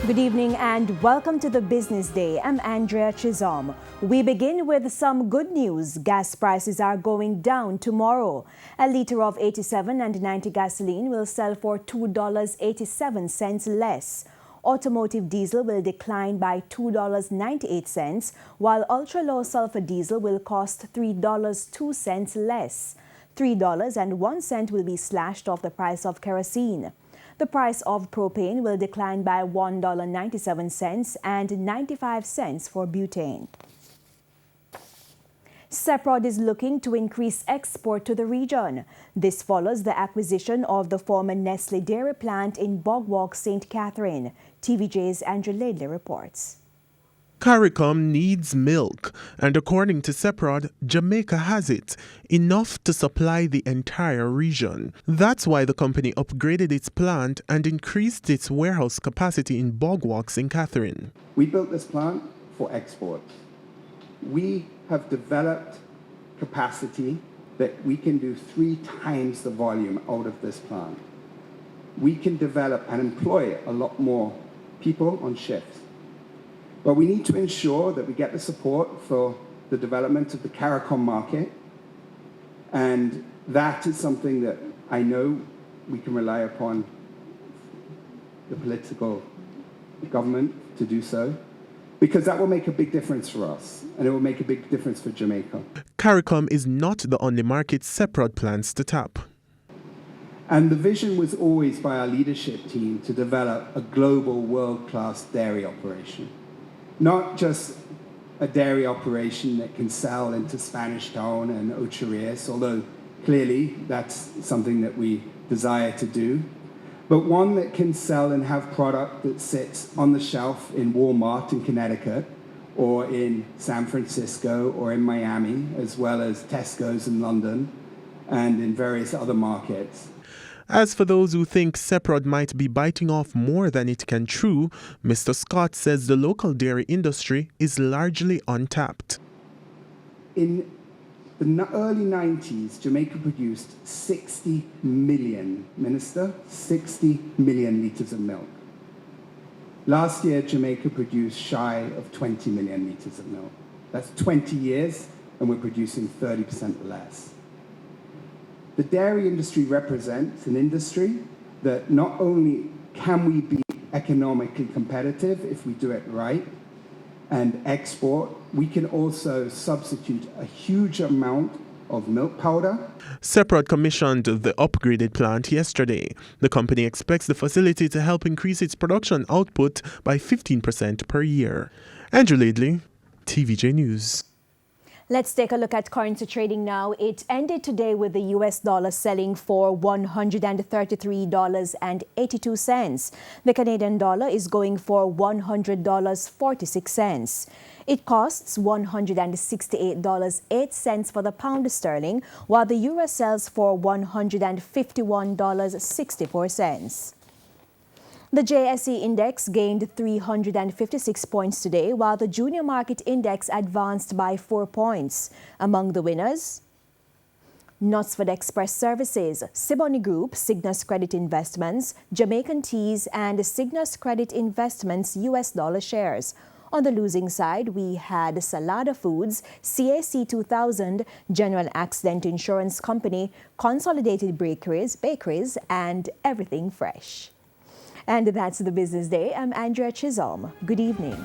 Good evening and welcome to the Business Day. I'm Andrea Chisholm. We begin with some good news. Gas prices are going down tomorrow. A liter of 87 and 90 gasoline will sell for $2.87 less. Automotive diesel will decline by $2.98, while ultra-low sulfur diesel will cost $3.02 less. $3.01 will be slashed off the price of kerosene. The price of propane will decline by $1.97 and 95 cents for butane. Seprod is looking to increase export to the region. This follows the acquisition of the former Nestle dairy plant in Bogwalk, St. Catherine. TVJ's Andrew Laidley reports. CARICOM needs milk, and according to Seprod, Jamaica has it, enough to supply the entire region. That's why the company upgraded its plant and increased its warehouse capacity in Bogwalk, St. Catherine. We built this plant for export. We have developed capacity that we can do 3 times the volume out of this plant. We can develop and employ a lot more people on shifts. But we need to ensure that we get the support for the development of the CARICOM market. And that is something that I know we can rely upon the political government to do so, because that will make a big difference for us, and it will make a big difference for Jamaica. CARICOM is not the only market Seprod plans to tap. And the vision was always by our leadership team to develop a global world-class dairy operation. Not just a dairy operation that can sell into Spanish Town and Ocho Rios, although clearly that's something that we desire to do, but one that can sell and have product that sits on the shelf in Walmart in Connecticut, or in San Francisco, or in Miami, as well as Tesco's in London, and in various other markets. As for those who think Seprod might be biting off more than it can chew, Mr. Scott says the local dairy industry is largely untapped. In the early 90s, Jamaica produced 60 million, Minister, 60 million litres of milk. Last year, Jamaica produced shy of 20 million litres of milk. That's 20 years, and we're producing 30% less. The dairy industry represents an industry that not only can we be economically competitive if we do it right and export, we can also substitute a huge amount of milk powder. Seprod commissioned the upgraded plant yesterday. The company expects the facility to help increase its production output by 15% per year. Andrew Laidley, TVJ News. Let's take a look at currency trading now. It ended today with the US dollar selling for $133.82. The Canadian dollar is going for $100.46. It costs $168.08 for the pound sterling, while the euro sells for $151.64. The JSE index gained 356 points today, while the junior market index advanced by 4 points. Among the winners, Knutsford Express Services, Siboney Group, Cygnus Credit Investments, Jamaican Teas, and Cygnus Credit Investments US dollar shares. On the losing side, we had Salada Foods, CAC 2000, General Accident Insurance Company, Consolidated Bakeries, and Everything Fresh. And that's the Business Day. I'm Andrea Chisholm. Good evening.